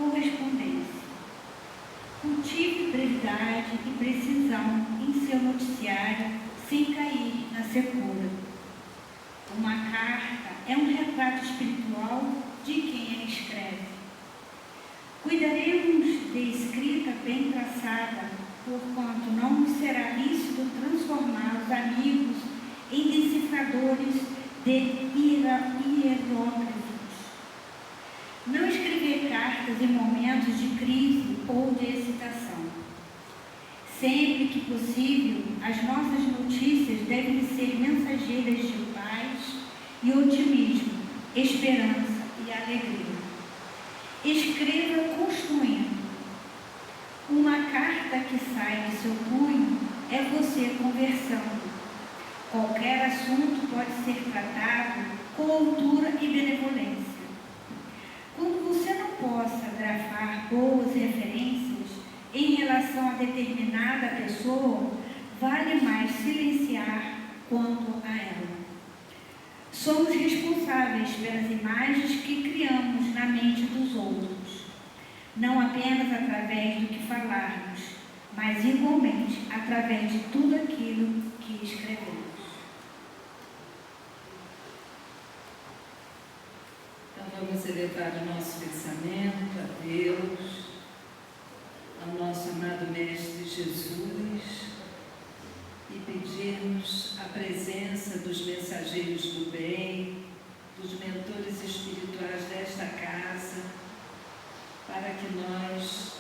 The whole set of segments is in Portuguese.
Correspondência. Cultive brevidade e precisão em seu noticiário sem cair na secura. Uma carta é um retrato espiritual de quem a escreve. Cuidaremos de escrita bem traçada, porquanto não nos será lícito transformar os amigos em decifradores de hieróglifos. Não escrever cartas em momentos de crise ou de excitação. Sempre que possível, as nossas notícias devem ser mensageiras de paz e otimismo, esperança e alegria. Escreva construindo. Uma carta que sai de seu punho é você conversando. Qualquer assunto pode ser tratado com altura e benevolência. Quando você não possa grafar boas referências em relação a determinada pessoa, vale mais silenciar quanto a ela. Somos responsáveis pelas imagens que criamos na mente dos outros, não apenas através do que falarmos, mas igualmente através de tudo aquilo que escrevemos. Então vamos elevar o nosso pensamento a Deus, ao nosso amado Mestre Jesus, e pedirmos a presença dos mensageiros do bem, dos mentores espirituais desta casa, para que nós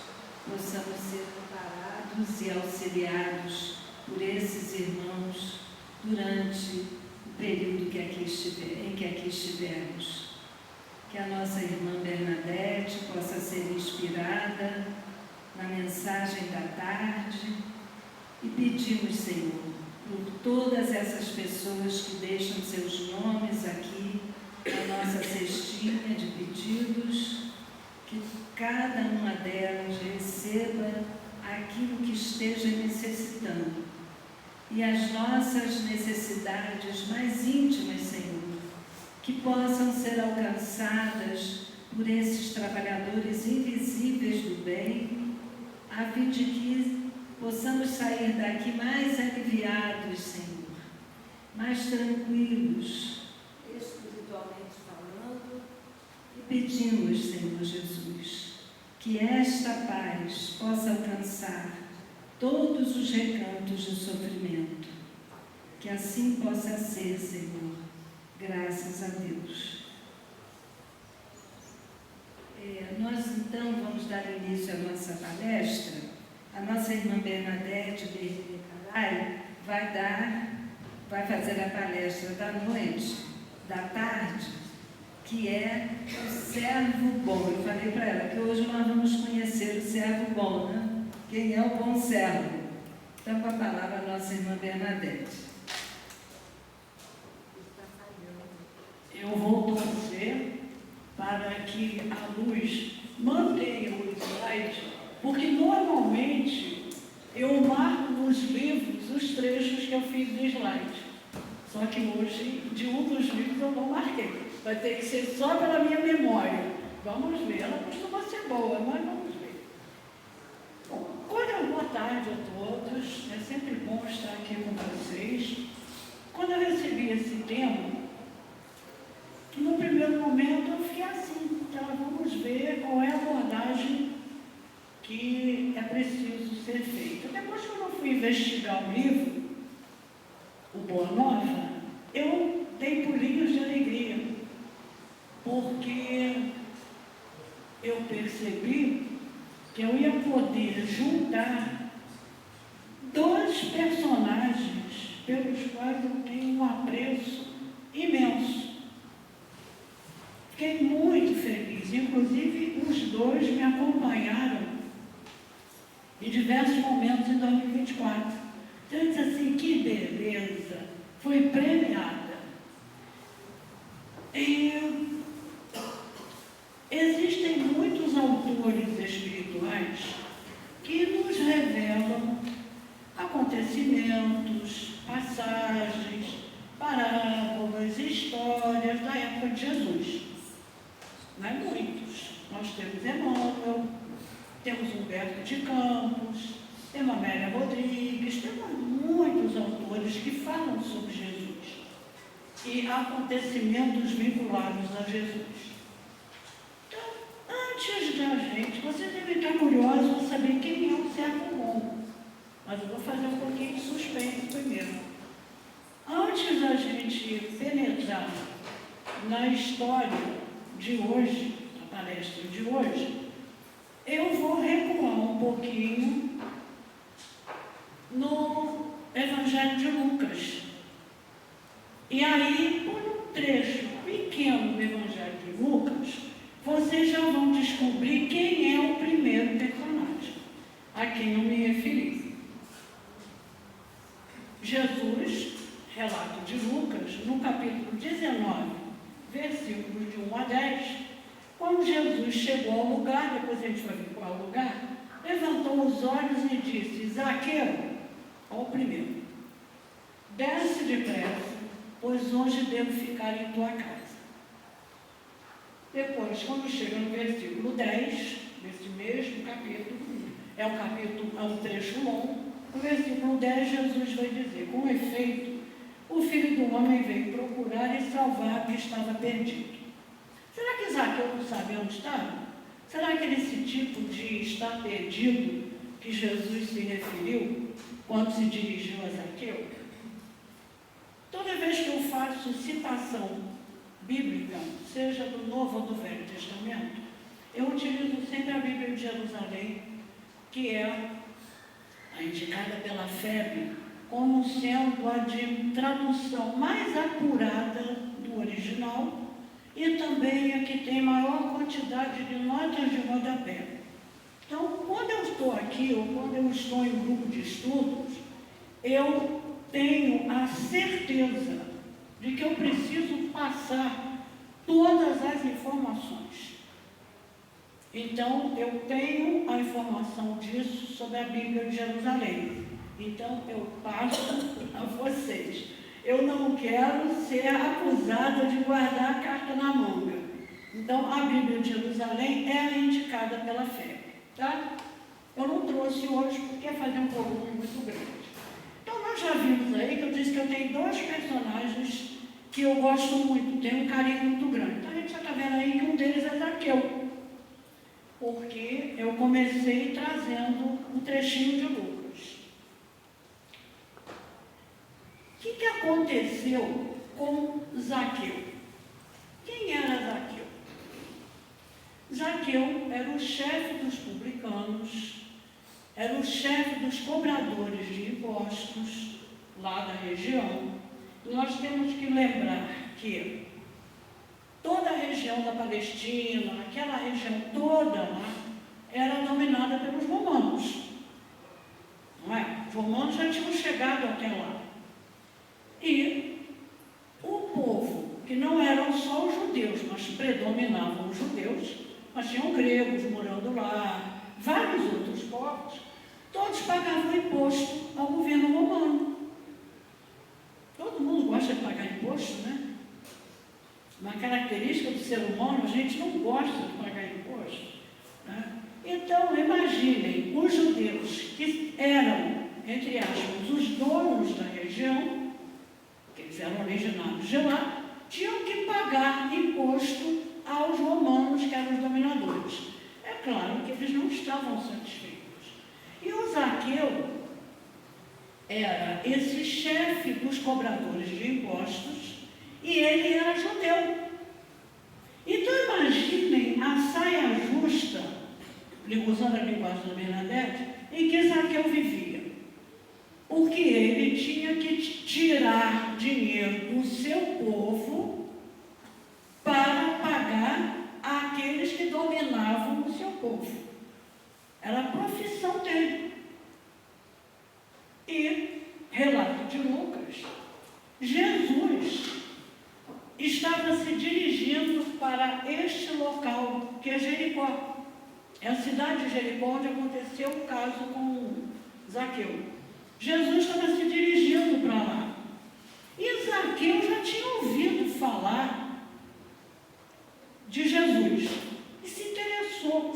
possamos ser amparados e auxiliados por esses irmãos durante o período em que aqui estivermos. Que a nossa irmã Bernadette possa ser inspirada na mensagem da tarde e pedimos, Senhor, por todas essas pessoas que deixam seus nomes aqui na nossa cestinha de pedidos, que cada uma delas receba aquilo que esteja necessitando e as nossas necessidades mais íntimas, Senhor, que possam ser alcançadas por esses trabalhadores invisíveis do bem, a fim de que possamos sair daqui mais aliviados, Senhor, mais tranquilos, espiritualmente falando, e pedimos, Senhor Jesus, que esta paz possa alcançar todos os recantos do sofrimento, que assim possa ser, Senhor. Graças a Deus. Nós então vamos dar início à nossa palestra. A nossa irmã Bernadette Carai vai fazer a palestra da noite, da tarde, que é o servo bom. Eu falei para ela que hoje nós vamos conhecer o servo bom, né? Quem é o bom servo? Então, com a palavra, a nossa irmã Bernadette. Eu vou torcer para que a luz mantenha o slide, porque normalmente eu marco nos livros os trechos que eu fiz do slide. Só que hoje, de um dos livros eu não marquei. Vai ter que ser só pela minha memória. Vamos ver, ela costuma ser boa, mas vamos ver. Bom, boa tarde a todos. É sempre bom estar aqui com vocês. Quando eu recebi esse tema, no primeiro momento eu fiquei assim, então vamos ver qual é a abordagem que é preciso ser feita. Depois, quando eu fui investigar o livro, o Boa Nova, eu dei pulinhos de alegria, porque eu percebi que eu ia poder juntar dois personagens pelos quais eu tenho um apreço imenso. Fiquei muito feliz, inclusive os dois me acompanharam em diversos momentos em 2024. Então eu disse assim, que beleza, foi premiada. E existem muitos autores espirituais que nos revelam acontecimentos, passagens, parábolas, histórias da época de Jesus. Não é muitos. Nós temos Emmanuel, temos Humberto de Campos, temos Amélia Rodrigues, temos muitos autores que falam sobre Jesus e acontecimentos vinculados a Jesus. Então, antes da gente, você deve estar curioso para saber quem é o servo bom, mas eu vou fazer um pouquinho de suspense primeiro. Antes da gente penetrar na história de hoje, na palestra de hoje, eu vou recuar um pouquinho no Evangelho de Lucas. E aí, por um trecho pequeno do Evangelho de Lucas, vocês já vão descobrir quem é o primeiro personagem a quem eu me referi. Jesus, relato de Lucas, no capítulo 19, versículos de 1 a 10, quando Jesus chegou ao lugar, depois a gente vai ver qual é o lugar, levantou os olhos e disse: Zaqueu, ó o primeiro, desce depressa, pois hoje devo ficar em tua casa. Depois, quando chega no versículo 10, nesse mesmo capítulo, é um trecho longo, no versículo 10 Jesus vai dizer: com efeito, o Filho do Homem veio procurar e salvar o que estava perdido. Será que Zaqueu não sabe onde estava? Será que esse tipo de estar perdido que Jesus se referiu quando se dirigiu a Zaqueu? Toda vez que eu faço citação bíblica, seja do Novo ou do Velho Testamento, eu utilizo sempre a Bíblia de Jerusalém, que é a indicada pela FEB como sendo a de tradução mais apurada do original e também a que tem maior quantidade de notas de rodapé. Então, quando eu estou aqui ou quando eu estou em grupo de estudos, eu tenho a certeza de que eu preciso passar todas as informações. Então, eu tenho a informação disso sobre a Bíblia de Jerusalém. Então, eu passo a vocês. Eu não quero ser acusada de guardar a carta na manga. Então, a Bíblia de Jerusalém é a indicada pela fé. Tá? Eu não trouxe hoje porque ia fazer um volume muito grande. Então, nós já vimos aí que eu disse que eu tenho dois personagens que eu gosto muito, tenho um carinho muito grande. Então, a gente já está vendo aí que um deles é Zaqueu, porque eu comecei trazendo um trechinho de Lucas. O que aconteceu com Zaqueu? Quem era Zaqueu? Zaqueu era o chefe dos publicanos, era o chefe dos cobradores de impostos lá da região. Nós temos que lembrar que toda a região da Palestina, aquela região toda lá, era dominada pelos romanos. Não é? Os romanos já tinham chegado até lá. E o povo, que não eram só os judeus, mas predominavam os judeus, mas tinham gregos morando lá, vários outros povos, todos pagavam imposto ao governo romano. Todo mundo gosta de pagar imposto, né? Uma característica do ser humano, a gente não gosta de pagar imposto. Né? Então, imaginem, os judeus que eram, entre aspas, os donos da região, que eles eram originários de lá, tinham que pagar imposto aos romanos, que eram os dominadores. É claro que eles não estavam satisfeitos. E o Zaqueu era esse chefe dos cobradores de impostos e ele era judeu. Então imaginem a saia justa, usando a linguagem da Bernadette, em que Zaqueu vivia. Porque ele tinha que tirar dinheiro do seu povo para pagar àqueles que dominavam o seu povo. Era a profissão dele. E, relato de Lucas, Jesus estava se dirigindo para este local, que é Jericó. É a cidade de Jericó onde aconteceu o caso com Zaqueu. Jesus estava se dirigindo para lá. E Zaqueu já tinha ouvido falar de Jesus e se interessou.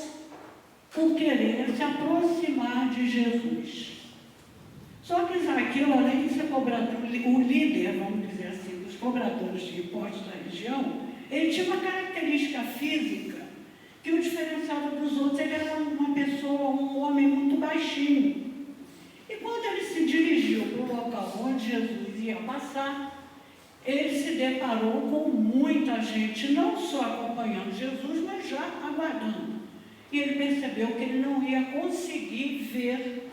por querer se aproximar de Jesus. Só que Zaqueu, além de ser cobrador, o líder, vamos dizer assim, dos cobradores de impostos da região, ele tinha uma característica física que o diferenciava dos outros. Ele era uma pessoa, um homem muito baixinho. E quando ele se dirigiu para o local onde Jesus ia passar, ele se deparou com muita gente, não só acompanhando Jesus, mas já aguardando. E ele percebeu que ele não ia conseguir ver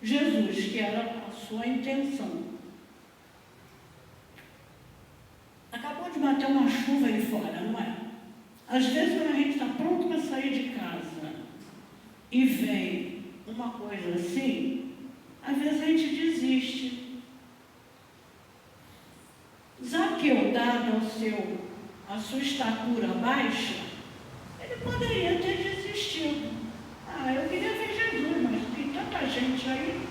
Jesus, que era a sua intenção. Acabou de bater uma chuva aí fora, não é? Às vezes, quando a gente está pronto para sair de casa e vem uma coisa assim, às vezes a gente desiste. Zaqueu, dado a sua estatura baixa, ele poderia ter desistido. Eu queria ver Jesus, mas tem tanta gente aí,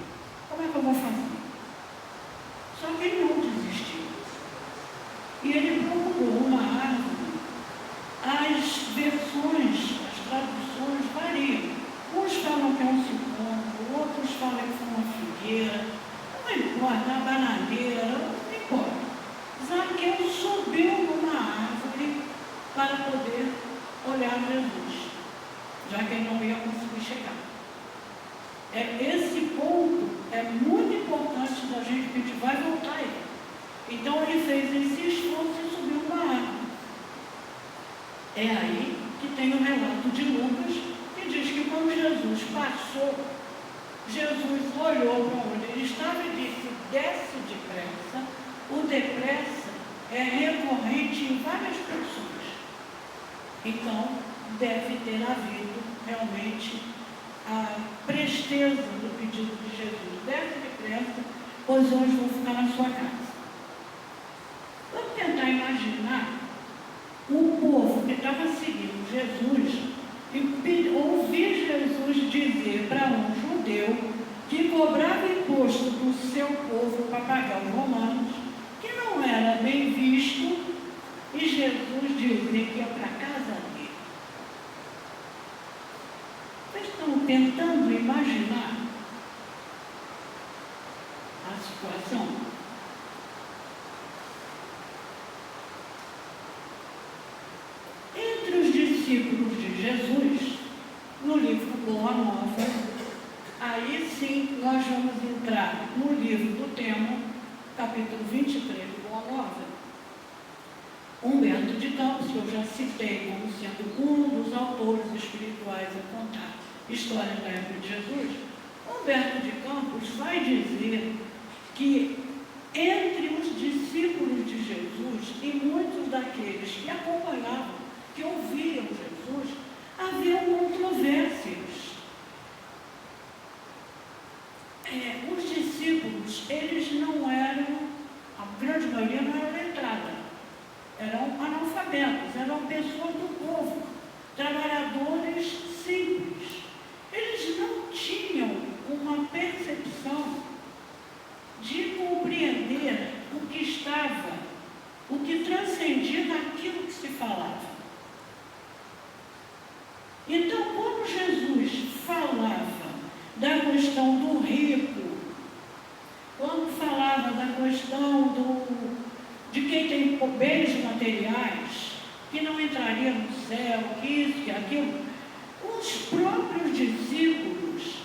como é que eu vou fazer? Só que ele não desistiu. E ele procurou uma árvore. As versões, as traduções variam. Uns falam que é um cipó, outros falam que foi uma figueira, não importa, uma bananeira, não importa. Zaqueu subiu numa árvore para poder olhar Jesus, já que ele não ia conseguir chegar. Esse ponto é muito importante da gente, que a gente vai voltar aí. Então ele fez esse esforço e subiu numa árvore. É aí que tem o relato de Lucas, que diz que quando Jesus passou, Jesus olhou para onde ele estava e disse: desce depressa. O depressa é recorrente em várias pessoas. Então, deve ter havido realmente a presteza do pedido de Jesus. Desce depressa, pois hoje vou ficar na sua casa. Vamos tentar imaginar o povo que estava seguindo Jesus e ouvir Jesus dizer para um judeu que cobrava imposto do seu povo para pagar os romanos, que não era bem visto, e Jesus dizer que ia para a casa dele. Vocês estão tentando imaginar a situação? Entre os discípulos de Jesus, no livro Boa Nova, aí sim nós vamos entrar no livro do tema, capítulo 23 do Boa Nova. Humberto de Campos, que eu já citei como sendo um dos autores espirituais a contar história da época de Jesus, Humberto de Campos vai dizer que entre os discípulos de Jesus e muitos daqueles que acompanhavam, que ouviam Jesus, havia controvérsias. Os discípulos, eles não eram, a grande maioria não era letrada, eram analfabetos, eram pessoas do povo, trabalhadores simples. Eles não tinham uma percepção de compreender o que estava, o que transcendia naquilo que se falava. Então, quando Jesus falava da questão do rico, quando falava da questão de quem tem bens materiais, que não entraria no céu, que isso, que aquilo, os próprios discípulos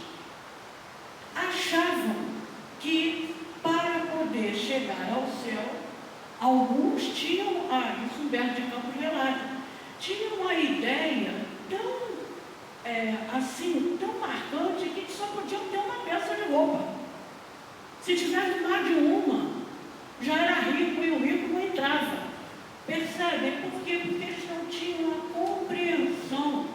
achavam que para poder chegar ao céu, alguns tinham, isso Humberto de Campos relata, tinham uma ideia tão tão marcante, que só podiam ter uma peça de roupa. Se tivesse mais de uma, já era rico e o rico não entrava. Percebe? Por quê? Porque eles não tinham a compreensão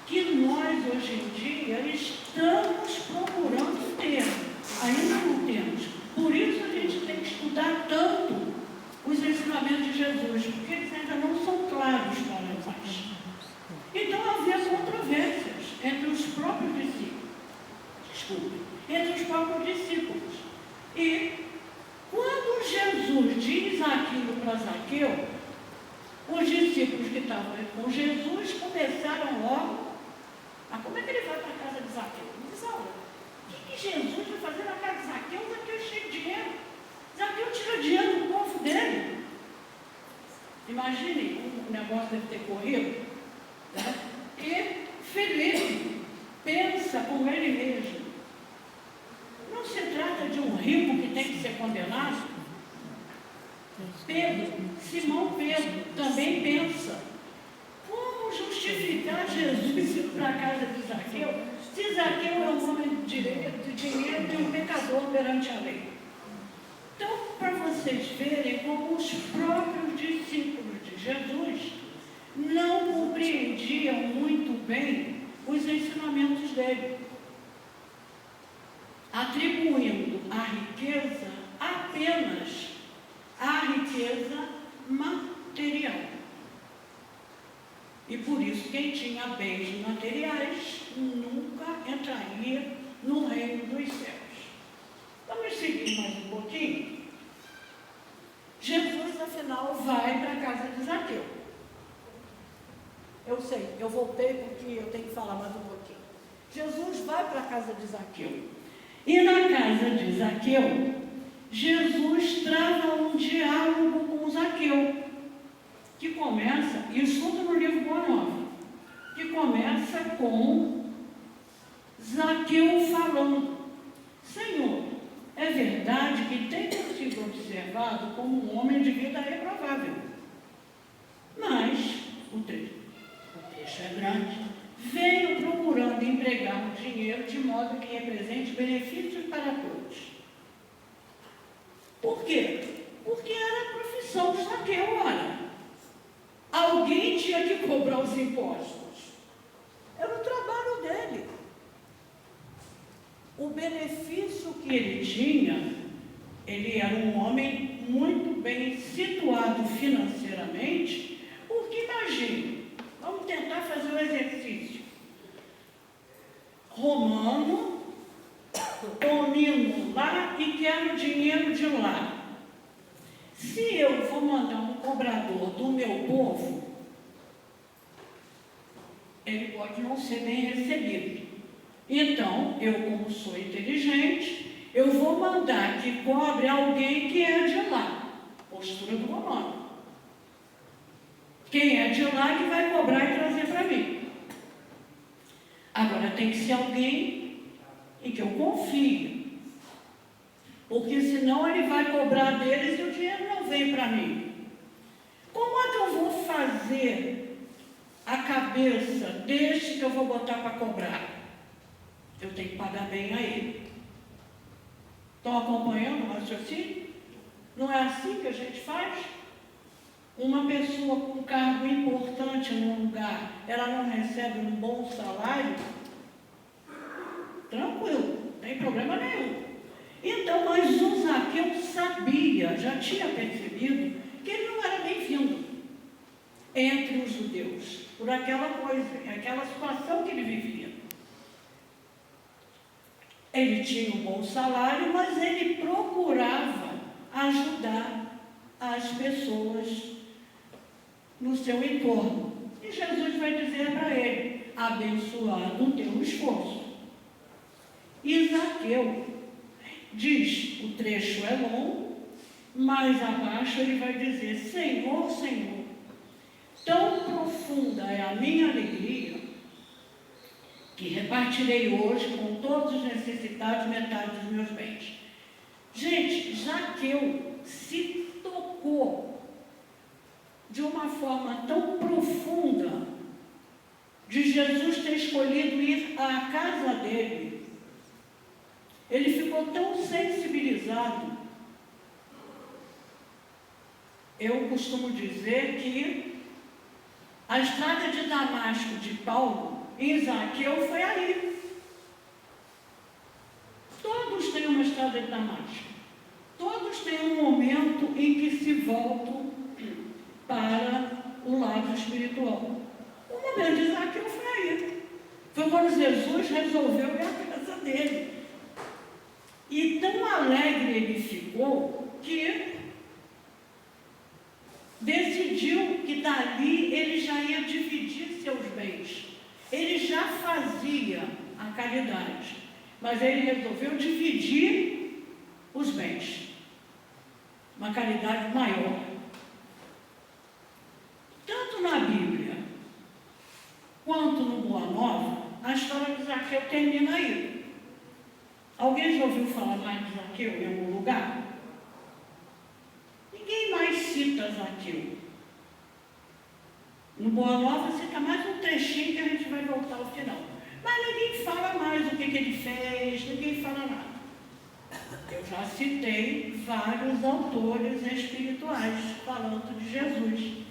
que nós, hoje em dia, estamos procurando ter. Ainda não temos. Por isso a gente tem que estudar tanto os ensinamentos de Jesus, porque eles ainda não são claros para nós. Então havia controvérsias entre os próprios discípulos. Entre os próprios discípulos. E quando Jesus diz aquilo para Zaqueu, os discípulos que estavam com Jesus começaram logo Felipe pensa como ele mesmo. Não se trata de um rico que tem que ser condenado. Simão Pedro também pensa: como justificar Jesus ir para a casa de Zaqueu, se Zaqueu é um homem de dinheiro e um pecador perante a lei? Então, para vocês verem como os próprios discípulos de Jesus não compreendiam muito bem os ensinamentos dele, atribuindo a riqueza apenas à riqueza material. E por isso, quem tinha bens materiais nunca entraria no reino dos céus. Vamos seguir mais um pouquinho? Jesus, afinal, vai para a casa de Zaqueu. Eu sei, eu voltei porque eu tenho que falar mais um pouquinho. Jesus vai para a casa de Zaqueu. E na casa de Zaqueu, Jesus trava um diálogo com Zaqueu, que começa, isso tudo no livro Boa Nova, que começa com Zaqueu falando: Senhor, é verdade que tenho sido observado como um homem de vida reprovável, mas o trecho é grande. Venho procurando empregar o dinheiro de modo que represente benefícios para todos. Por quê? Porque era a profissão de Zaqueu, ora. Alguém tinha que cobrar os impostos. Era o trabalho dele. O benefício que ele tinha, ele era um homem muito bem situado financeiramente, porque imagine, vamos tentar fazer um exercício. Romano, domino lá e quero dinheiro de lá. Se eu for mandar um cobrador do meu povo, ele pode não ser bem recebido. Então, eu, como sou inteligente, eu vou mandar que cobre alguém que é de lá. Postura do romano. Quem é de lá que vai cobrar e trazer para mim. Agora, tem que ser alguém em que eu confio. Porque senão ele vai cobrar deles e o dinheiro não vem para mim. Como é que eu vou fazer a cabeça deste que eu vou botar para cobrar? Eu tenho que pagar bem a ele. Estão acompanhando o raciocínio? Não é assim que a gente faz? Uma pessoa com um cargo importante num lugar, ela não recebe um bom salário? Tranquilo, não tem problema nenhum. Então, mas o Zaqueu sabia, já tinha percebido, que ele não era bem-vindo entre os judeus, por aquela coisa, aquela situação que ele vivia. Ele tinha um bom salário, mas ele procurava ajudar as pessoas no seu entorno. E Jesus vai dizer para ele: abençoado o teu esforço. E Zaqueu diz, o trecho é longo, mais abaixo ele vai dizer: Senhor, Senhor, tão profunda é a minha alegria, que repartirei hoje com todos os necessitados metade dos meus bens. Gente, Zaqueu se tocou de uma forma tão profunda de Jesus ter escolhido ir à casa dele. Ele ficou tão sensibilizado. Eu costumo dizer que a estrada de Damasco de Paulo em Zaqueu foi aí. Todos têm uma estrada de Damasco. Todos têm um momento em que se voltam para o lado espiritual. O momento de Zaqueu foi aí. Foi quando Jesus resolveu ir à casa dele. E tão alegre ele ficou que decidiu que dali ele já ia dividir seus bens. Ele já fazia a caridade, mas ele resolveu dividir os bens. Uma caridade maior. Tanto na Bíblia quanto no Boa Nova, a história de Zaqueu termina aí. Alguém já ouviu falar mais de Zaqueu em algum lugar? Ninguém mais cita Zaqueu. No Boa Nova cita mais um trechinho que a gente vai voltar ao final. Mas ninguém fala mais o que ele fez, ninguém fala nada. Eu já citei vários autores espirituais falando de Jesus.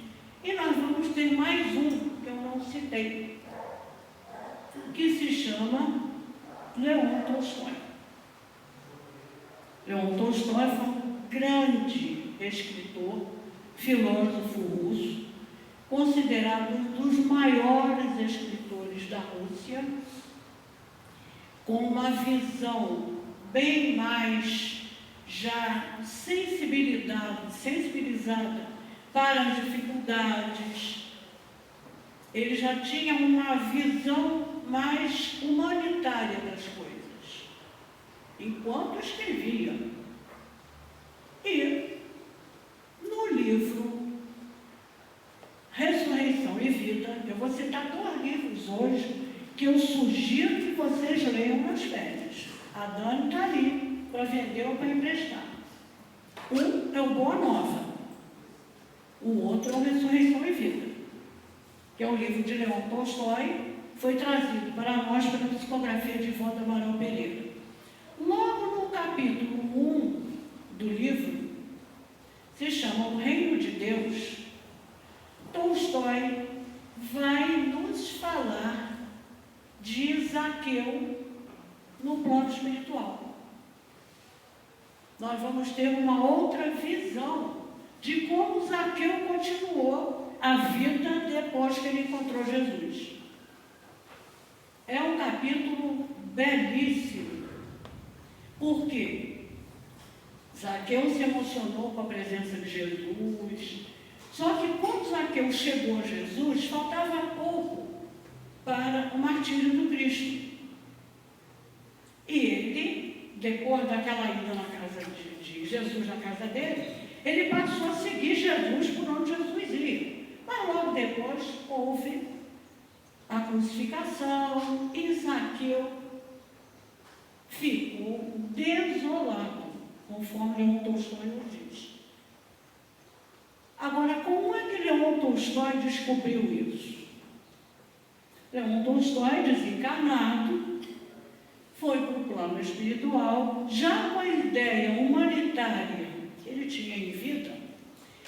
E nós vamos ter mais um que eu não citei, que se chama Leon Tolstói. Leon Tolstói foi um grande escritor, filósofo russo, considerado um dos maiores escritores da Rússia, com uma visão bem mais já sensibilizada para as dificuldades. Ele já tinha uma visão mais humanitária das coisas, enquanto escrevia. E no livro Ressurreição e Vida, eu vou citar 2 livros hoje que eu sugiro que vocês leiam nas férias. A Dani está ali para vender ou para emprestar. Um é o Boa Nova, o outro é o Ressurreição e Vida, que é um livro de Leon Tolstói, foi trazido para nós pela psicografia de Ivone Amaral Pereira. Logo no capítulo 1 do livro, se chama O Reino de Deus, Tolstói vai nos falar de Zaqueu no plano espiritual. Nós vamos ter uma outra visão de como Zaqueu continuou a vida depois que ele encontrou Jesus. É um capítulo belíssimo, porque Zaqueu se emocionou com a presença de Jesus. Só que quando Zaqueu chegou a Jesus, faltava pouco para o martírio do Cristo. E ele, depois daquela ida na casa de Jesus, na casa dele, ele passou a seguir Jesus por onde Jesus ia. Mas logo depois houve a crucificação e Zaqueu ficou desolado, conforme Leon Tolstói nos diz. Agora, como é que Leon Tolstói descobriu isso? Leon Tolstói, desencarnado, foi para o plano espiritual, já com a ideia humanitária que ele tinha em vida.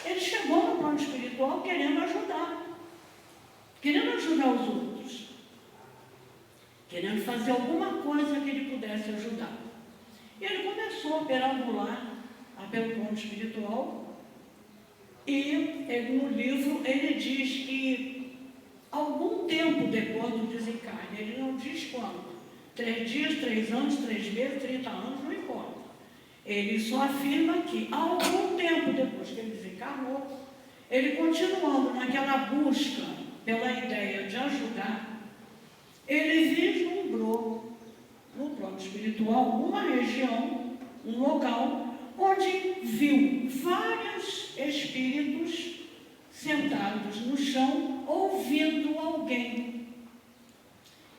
Ele chegou no plano espiritual querendo ajudar os outros, querendo fazer alguma coisa que ele pudesse ajudar. E ele começou a perambular pelo plano espiritual. E no livro ele diz que algum tempo depois do desencarne, ele não diz quando, 3 dias, 3 anos, 3 meses, 30 anos, não importa. Ele só afirma que algum tempo depois que ele desencarnou, ele continuando naquela busca pela ideia de ajudar, ele vislumbrou no plano espiritual uma região, um local, onde viu vários espíritos sentados no chão, ouvindo alguém.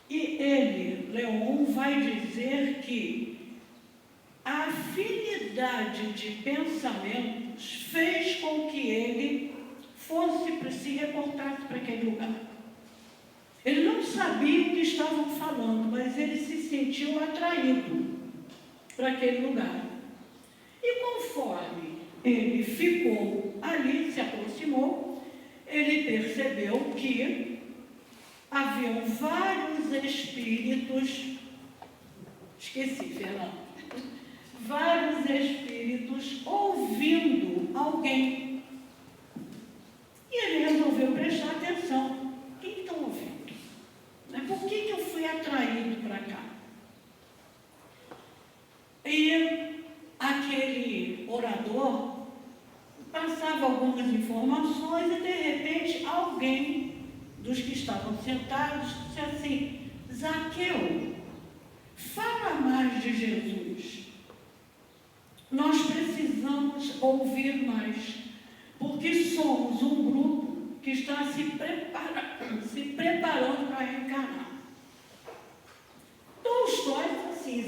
E ele, Leon, vai dizer que a afinidade de pensamentos fez com que ele se reportasse para aquele lugar. Ele não sabia o que estavam falando, mas ele se sentiu atraído para aquele lugar. E conforme ele ficou ali, se aproximou, ele percebeu que haviam vários espíritos, esqueci, Fernando, vários espíritos ouvindo alguém. E ele resolveu prestar atenção. Quem estão ouvindo? Por que eu fui atraído para cá? E aquele orador passava algumas informações e, de repente, alguém dos que estavam sentados disse assim: Zaqueu, fala mais de Jesus. Nós precisamos ouvir mais, porque somos um grupo que está se preparando para reencarnar.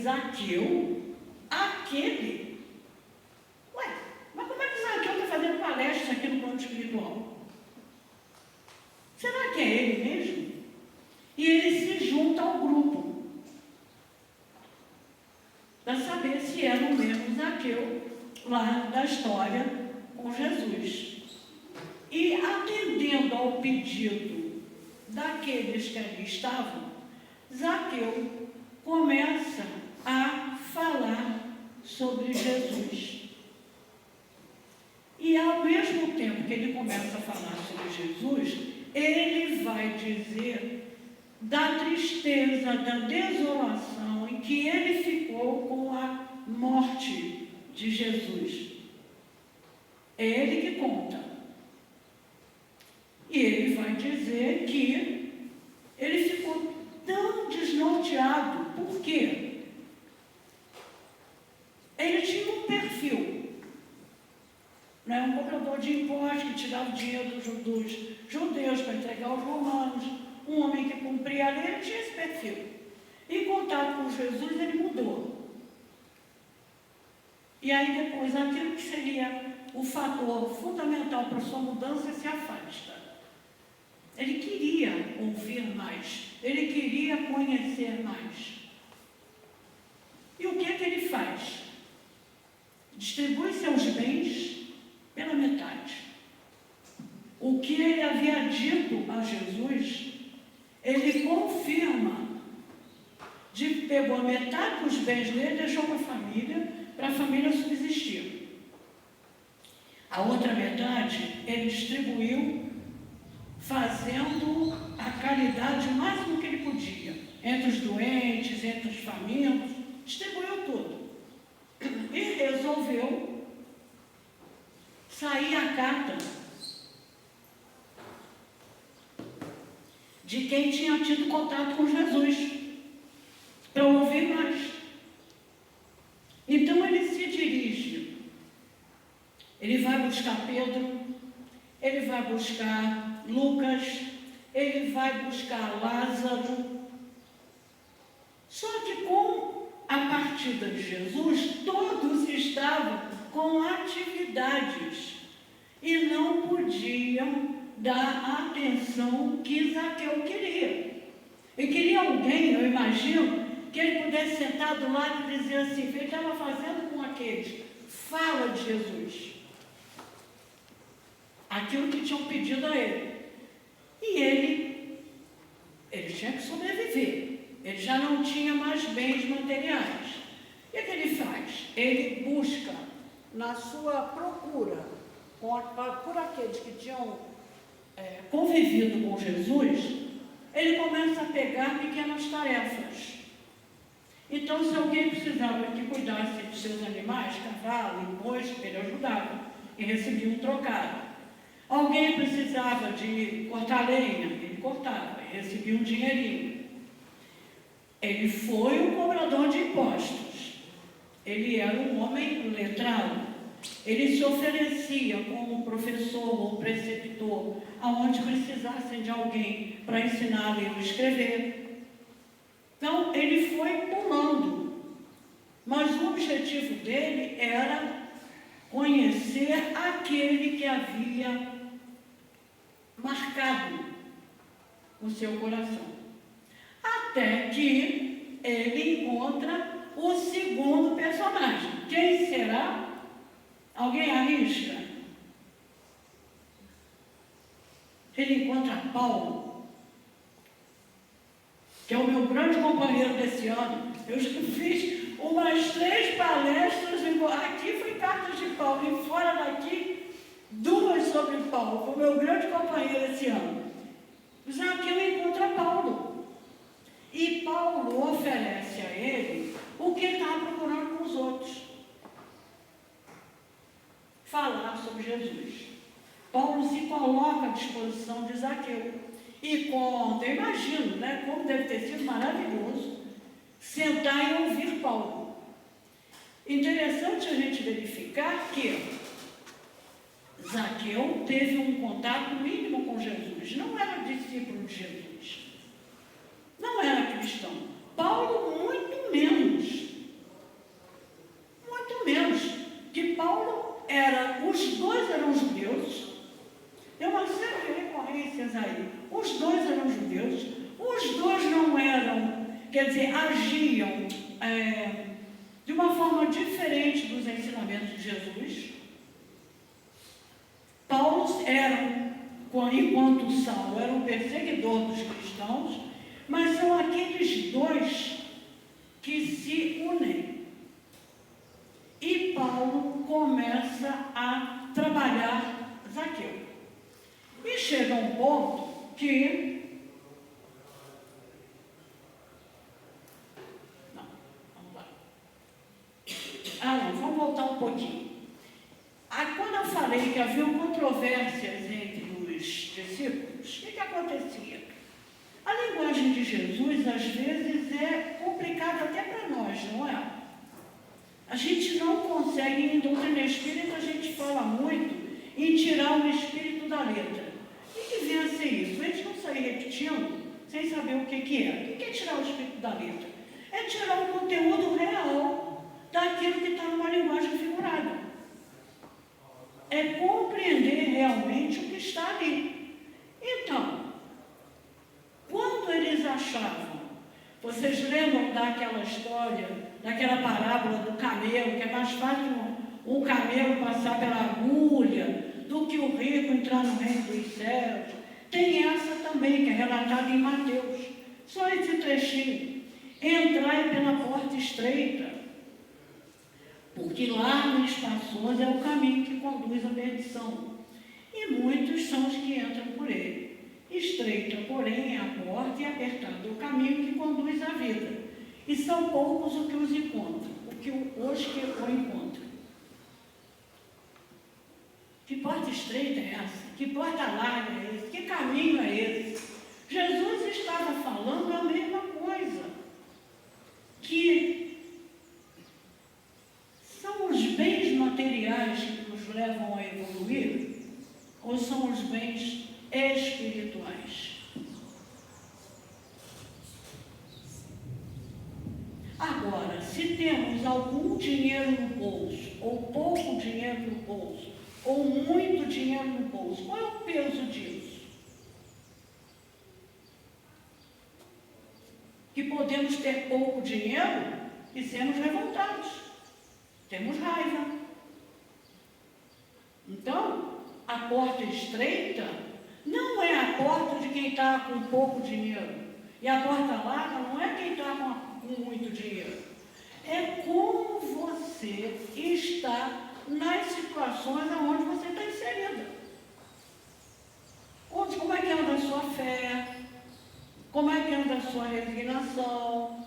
Zaqueu, aquele. Ué, mas como é que Zaqueu está fazendo palestra aqui no plano espiritual? Será que é ele mesmo? E ele se junta ao grupo para saber se era o mesmo Zaqueu lá da história com Jesus. E atendendo ao pedido daqueles que ali estavam, Zaqueu começa a falar sobre Jesus. E ao mesmo tempo que ele começa a falar sobre Jesus, ele vai dizer da tristeza, da desolação em que ele ficou com a morte de Jesus. É ele que conta. E ele vai dizer que ele ficou tão desnorteado. Por quê? Ele tinha um perfil. Não é um cobrador de impostos que tirava o dinheiro dos judeus para entregar aos romanos. Um homem que cumpria a lei, ele tinha esse perfil. Em contato com Jesus, ele mudou. E aí depois, aquilo que seria o fator fundamental para a sua mudança se afasta. Ele queria ouvir mais. Ele queria conhecer mais. E o que é que ele faz? Distribui seus bens pela metade. O que ele havia dito a Jesus, ele confirma. Pegou a metade dos bens dele e deixou para a família subsistir. A outra metade ele distribuiu fazendo a caridade o máximo que ele podia, entre os doentes, entre os famintos, distribuiu tudo. E resolveu sair a carta de quem tinha tido contato com Jesus, para ouvir mais. Então ele se dirige, ele vai buscar Pedro, ele vai buscar Lucas, ele vai buscar Lázaro. Só que com a partida de Jesus, todos estavam com atividades e não podiam dar a atenção que Zaqueu queria. Ele queria alguém, eu imagino, que ele pudesse sentar do lado e dizer assim: ele estava fazendo com aqueles, fala de Jesus. Aquilo que tinham pedido a ele. E ele tinha que sobreviver. Ele já não tinha mais bens materiais. E o que ele faz? Ele busca, na sua procura, por aqueles que tinham convivido com Jesus, ele começa a pegar pequenas tarefas. Então, se alguém precisava que cuidasse de seus animais, cavalo e boi, ele ajudava e recebia um trocado. Alguém precisava de cortar lenha, ele cortava e recebia um dinheirinho. Ele foi um cobrador de impostos. Ele era um homem letrado. Ele se oferecia como professor ou preceptor, aonde precisassem de alguém para ensinar a ler ou escrever. Então, ele foi pulando. Mas o objetivo dele era conhecer aquele que havia marcado o seu coração. Até que ele encontra o segundo personagem. Quem será? Alguém arrisca? Ele encontra Paulo, que é o meu grande companheiro desse ano. Eu já fiz umas 3 palestras, aqui foi cartas de Paulo, e fora daqui, 2 sobre Paulo. Foi o meu grande companheiro esse ano. Zaqueu encontra Paulo. E Paulo oferece a ele o que ele estava procurando com os outros. Falar sobre Jesus. Paulo se coloca à disposição de Zaqueu. E conta, eu imagino, né, como deve ter sido maravilhoso sentar e ouvir Paulo. Interessante a gente verificar que Zaqueu teve um contato mínimo com Jesus. Não era discípulo de Jesus. Não era cristão. Paulo, muito menos. quer dizer, agiam de uma forma diferente dos ensinamentos de Jesus. Paulo era, enquanto Saulo era um perseguidor dos cristãos, mas são aqueles dois que se unem. E Paulo começa a trabalhar Zaqueu. E chega um ponto que... Não, vamos lá. Vamos voltar um pouquinho. Quando eu falei que havia controvérsias entre os discípulos, o que acontecia? A linguagem de Jesus, às vezes, é complicada até para nós, não é? A gente não consegue, em doutrina espírita, a gente fala muito em tirar o espírito da letra. O que devia ser isso? A gente não sair repetindo, sem saber o que é. O que é tirar o espírito da letra? É tirar o conteúdo real daquilo que está numa linguagem figurada. É compreender realmente o que está ali. Então, quando eles achavam, vocês lembram daquela história, daquela parábola do camelo, que é mais fácil um camelo passar pela agulha do que o rico entrar no reino dos céus? Tem essa também, que é relatada em Mateus. Só esse trechinho. Entrai pela porta estreita, porque largo e espaçoso é o caminho que conduz à perdição, e muitos são os que entram por ele. Estreita, porém, é a porta e apertado é o caminho que conduz à vida, e são poucos os que os encontram, os que o encontram. Que porta estreita é essa? Que porta larga é essa? Que caminho é esse? Jesus estava falando a mesma coisa, que são os bens materiais que nos levam a evoluir, ou são os bens espirituais? Agora, se temos algum dinheiro no bolso, ou pouco dinheiro no bolso, ou muito dinheiro no bolso, qual é o peso disso? Que podemos ter pouco dinheiro e sermos revoltados, temos raiva. Então, a porta estreita não é a porta de quem está com pouco dinheiro, e a porta larga não é quem está com muito dinheiro. É como você está nas situações onde você está inserida. Como é que anda a sua fé? Como é que anda a sua resignação?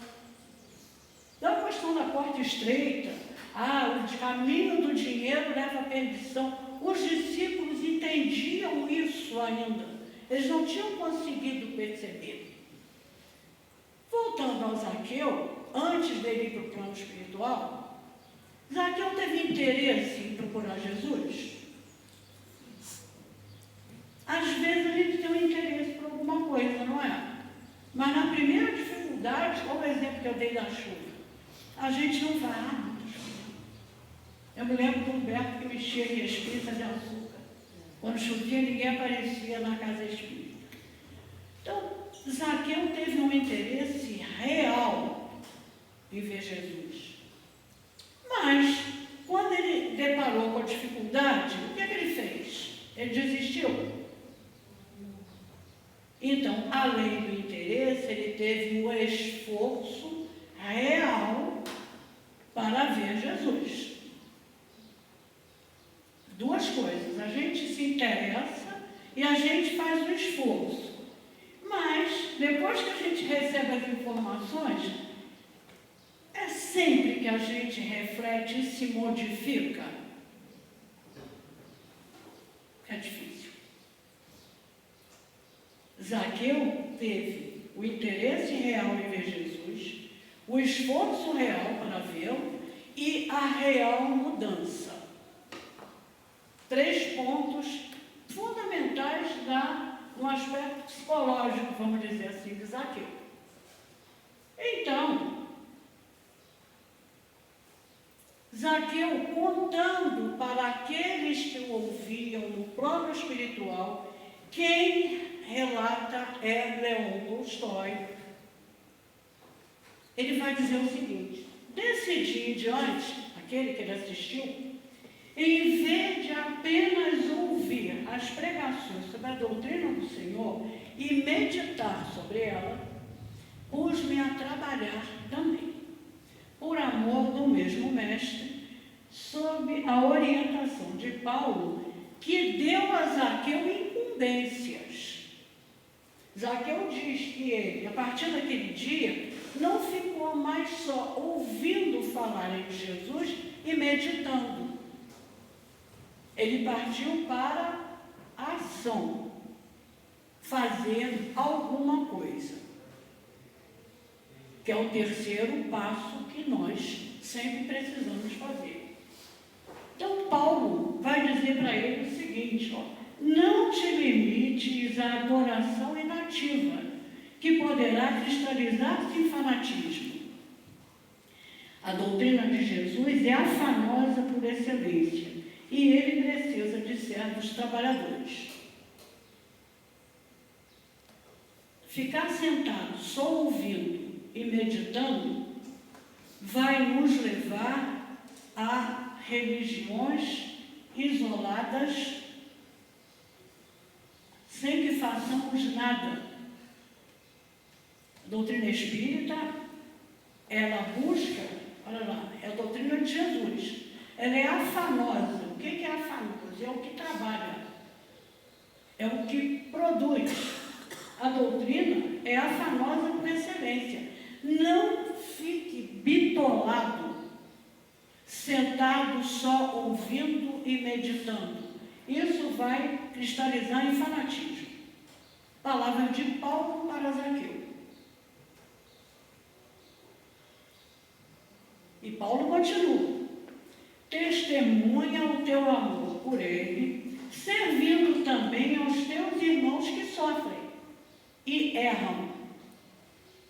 Da questão da porta estreita, o caminho do dinheiro leva à perdição. Os discípulos entendiam isso ainda. Eles não tinham conseguido perceber. Voltando ao Zaqueu, antes dele ir para o plano espiritual, Zaqueu teve interesse em procurar Jesus? Às vezes a gente tem um interesse por alguma coisa, não é? Mas na primeira dificuldade, qual é o exemplo que eu dei da chuva? A gente não vai, muita chuva. Eu me lembro do Humberto que mexia em espírita de açúcar. Quando chovia, ninguém aparecia na casa espírita. Então, Zaqueu teve um interesse real em ver Jesus. Mas, quando ele deparou com a dificuldade, o que ele fez? Ele desistiu. Então, além do interesse, ele teve um esforço real para ver Jesus. Duas coisas, a gente se interessa e a gente faz um esforço. Mas, depois que a gente recebe as informações, é sempre que a gente reflete e se modifica. É difícil. Zaqueu teve o interesse real em ver Jesus, o esforço real para vê-lo e a real mudança. 3 pontos fundamentais no aspecto psicológico, vamos dizer assim, de Zaqueu. Então, Zaqueu, contando para aqueles que o ouviam no plano espiritual, quem relata é Leon Tolstói. ele vai dizer o seguinte: desse dia em diante, aquele que ele assistiu, em vez de apenas ouvir as pregações sobre a doutrina do Senhor e meditar sobre ela, pus-me a trabalhar também, por amor do mesmo mestre, sob a orientação de Paulo, que deu a Zaqueu incumbências. Zaqueu diz que ele, a partir daquele dia, não ficou mais só ouvindo falar de Jesus e meditando. Ele partiu para a ação, fazer alguma coisa, que é o terceiro passo que nós sempre precisamos fazer. Então, Paulo vai dizer para ele o seguinte: não te limites à adoração inativa, que poderá cristalizar-se em fanatismo. A doutrina de Jesus é afanosa por excelência, e ele precisa de servos trabalhadores. Ficar sentado só ouvindo e meditando vai nos levar a religiões isoladas, sem que façamos nada. A doutrina espírita, ela busca, olha lá, é a doutrina de Jesus. Ela é afanosa. O que é afanoso? É o que trabalha, é o que produz. A doutrina é afanosa por excelência. Não fique bitolado, sentado só ouvindo e meditando. Isso vai cristalizar em fanatismo. Palavra de Paulo para Zaqueu. E Paulo continua: testemunha o teu amor por ele, servindo também aos teus irmãos que sofrem e erram.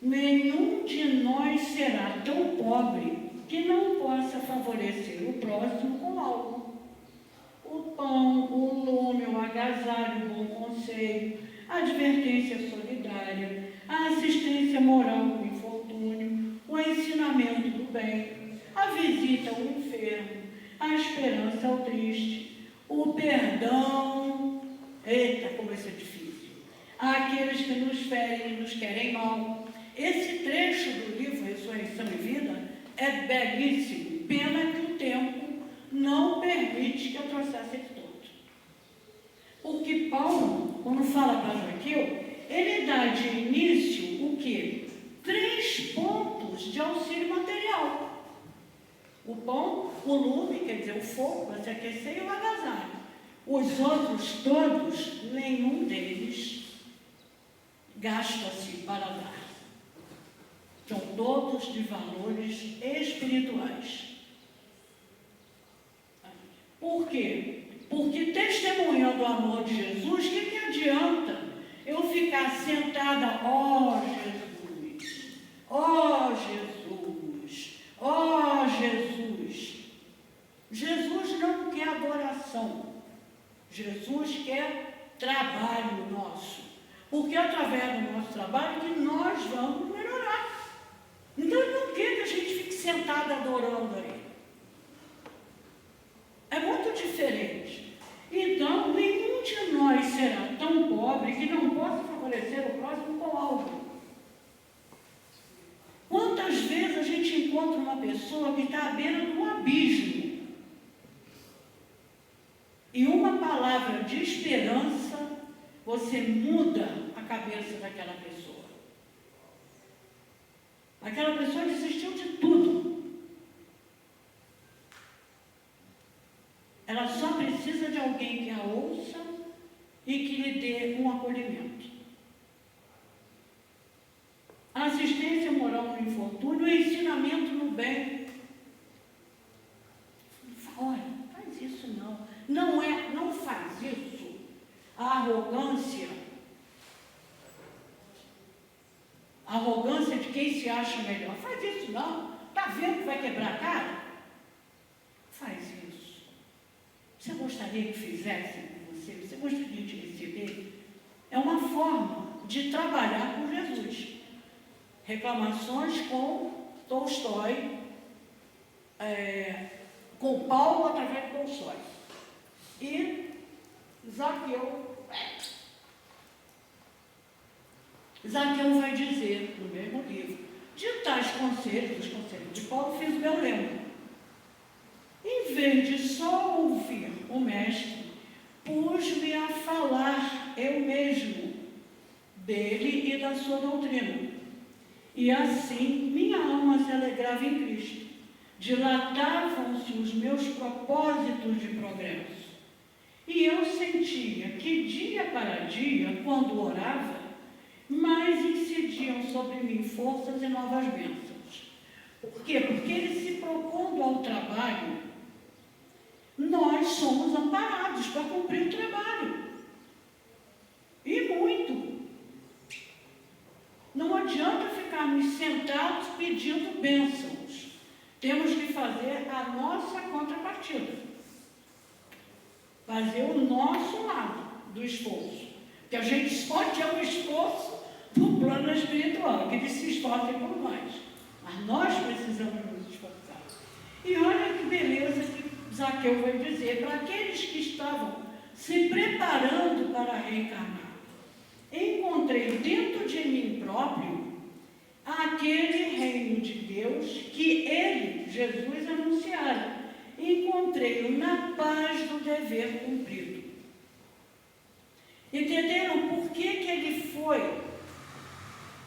Nenhum de nós será tão pobre que não possa favorecer o próximo com algo. O pão, o lume, o agasalho, o bom conselho, a advertência solidária, a assistência moral no infortúnio, o ensinamento do bem, a visita ao enfermo, a esperança ao triste, o perdão, eita, como isso é difícil, àqueles que nos ferem e nos querem mal. Esse trecho do livro Ressurreição e Vida é belíssimo, pena que o tempo não permite que eu trouxesse ele todo. Porque Paulo, quando fala para Zaqueu, ele dá de início o quê? 3 pontos de auxílio material. O pão, o lume, quer dizer, o fogo para se aquecer, e o agasalho. Os outros todos, nenhum deles gasta-se para dar. São todos de valores espirituais. Por quê? Porque testemunhando o amor de Jesus, o que adianta eu ficar sentada, ó Jesus, ó Jesus, ó Jesus. Jesus não quer adoração, Jesus quer trabalho nosso, porque é através do nosso trabalho que nós vamos melhorar. Então ele não quer que a gente fique sentada adorando a ele. É muito diferente. Então, nenhum de nós será tão pobre que não possa favorecer o próximo com algo. Quantas vezes a gente encontra uma pessoa que está à beira de um abismo e uma palavra de esperança, você muda a cabeça daquela pessoa. Aquela pessoa desistiu de tudo. Ela só precisa de alguém que a ouça e que lhe dê um acolhimento. A assistência moral no infortúnio, o ensinamento no bem. Olha, faz isso não. Não faz isso. A arrogância de quem se acha melhor. Faz isso não. Está vendo que vai quebrar a cara? Faz isso. Você gostaria que fizessem com você? Você gostaria de receber? É uma forma de trabalhar com Jesus. Reclamações com Tolstói, com Paulo através de Tolstói. E Zaqueu vai dizer, no mesmo livro, de tais conselhos, os conselhos de Paulo, fiz o meu lema. Em vez de só ouvir o mestre, pus-me a falar eu mesmo dele e da sua doutrina. E assim minha alma se alegrava em Cristo. Dilatavam-se os meus propósitos de progresso. E eu sentia que dia para dia, quando orava, mais incidiam sobre mim forças e novas bênçãos. Por quê? Porque ele se propondo ao trabalho, nós somos amparados para cumprir o trabalho. E muito. Não adianta ficarmos sentados pedindo bênçãos. Temos que fazer a nossa contrapartida. Fazer o nosso lado do esforço. Porque a gente só quer o esforço do plano espiritual, que eles se esforcem por nós. Mas nós precisamos nos esforçar. E olha que beleza que Zaqueu vai dizer para aqueles que estavam se preparando para reencarnar. Encontrei dentro de mim próprio aquele reino de Deus que ele, Jesus, anunciara. Encontrei-o na paz do dever cumprido. Entenderam por que ele foi?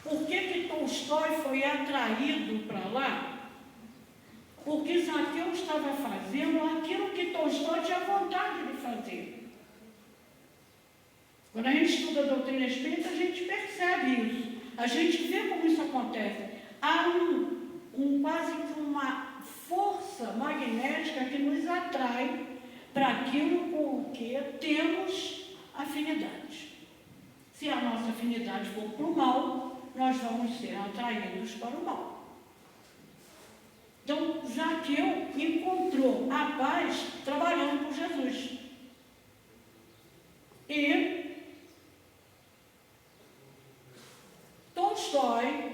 Por que Tolstói foi atraído para lá? Porque Zaqueu estava fazendo aquilo que Tolstói tinha vontade de fazer. Quando a gente estuda a doutrina espírita, a gente percebe isso. A gente vê como isso acontece. Há quase que uma força magnética que nos atrai para aquilo com o que temos afinidade. Se a nossa afinidade for para o mal, nós vamos ser atraídos para o mal. Então, Zaqueu encontrou a paz trabalhando por Jesus. E Tolstói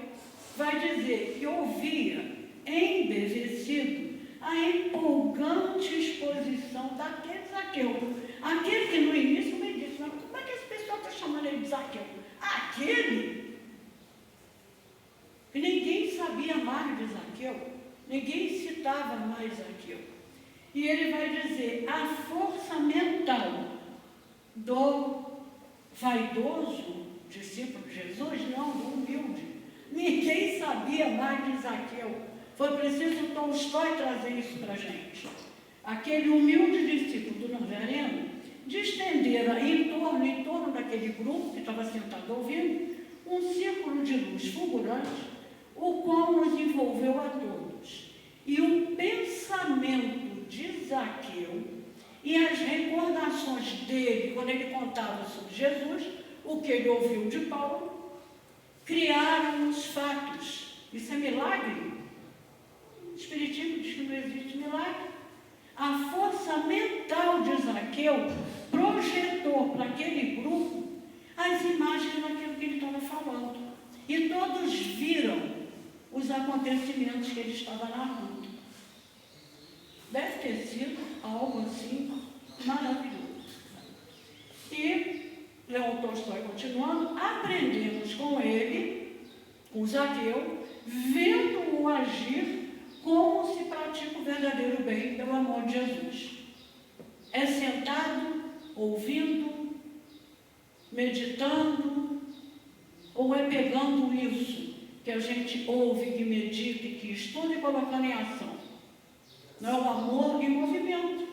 vai dizer que ouvia embevecido a empolgante exposição daquele Zaqueu. Aquele que no início me disse, mas como é que esse pessoal está chamando ele de Zaqueu? Aquele que ninguém sabia mais de Zaqueu, ninguém citava mais Zaqueu. E ele vai dizer, a força mental do vaidoso discípulo de Jesus, não, do humilde. Ninguém sabia mais de Zaqueu. Foi preciso Tolstói trazer isso para a gente. Aquele humilde discípulo do Nazareno, de estender em torno daquele grupo que estava sentado ouvindo, um círculo de luz fulgurante, o qual nos envolveu a todos. E o pensamento de Zaqueu e as recordações dele, quando ele contava sobre Jesus, o que ele ouviu de Paulo, criaram os fatos. Isso é milagre? O Espiritismo diz que não existe milagre. A força mental de Zaqueu projetou para aquele grupo as imagens daquilo que ele estava falando. E todos viram os acontecimentos que ele estava narrando. Deve ter sido algo assim maravilhoso. E Leon Tolstói, continuando, aprendemos com ele, com Zaqueu, vendo-o agir como se pratica o verdadeiro bem pelo amor de Jesus. É sentado, ouvindo, meditando, ou é pegando isso que a gente ouve, que medita, que estuda e colocando em ação. Não é o amor em movimento.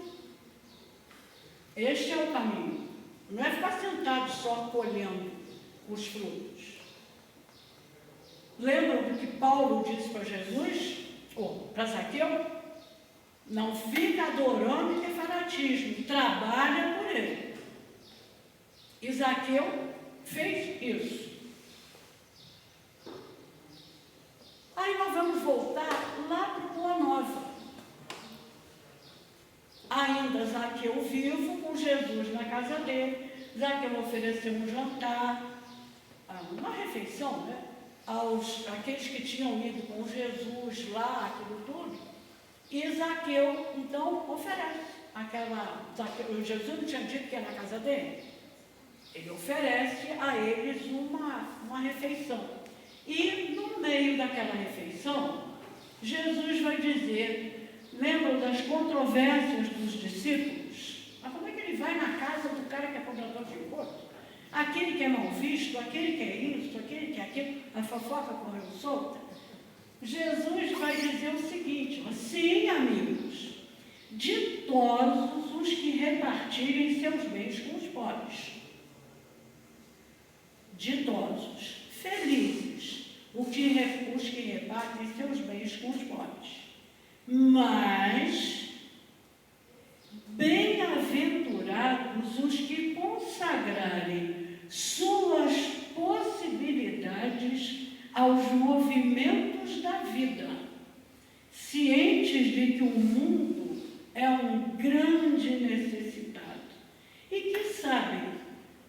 Este é o caminho. Não é ficar sentado só colhendo os frutos. Lembram do que Paulo disse para Jesus, ou para Zaqueu? Não fica adorando que é fanatismo, trabalha por ele. E Zaqueu fez isso. Aí nós vamos voltar lá para o Boa Nova. Ainda Zaqueu vivo, com Jesus na casa dele. Zaqueu ofereceu um jantar, uma refeição, né? aqueles que tinham ido com Jesus lá, aquilo tudo, e Zaqueu, então, oferece Jesus não tinha dito que era na casa dele? Ele oferece a eles uma refeição. E no meio daquela refeição, Jesus vai dizer, lembram das controvérsias dos discípulos? Mas como é que ele vai na casa do cara que é cobrador de imposto? Aquele que é mal visto, aquele que é isso, aquele que é aquilo, a fofoca correu solta. Jesus vai dizer o seguinte, sim, amigos, ditosos os que repartirem seus bens com os pobres. Ditosos, felizes os que repartem seus bens com os pobres. Mas bem-aventurados os que consagrarem suas possibilidades aos movimentos da vida, cientes de que o mundo é um grande necessitado e que sabem,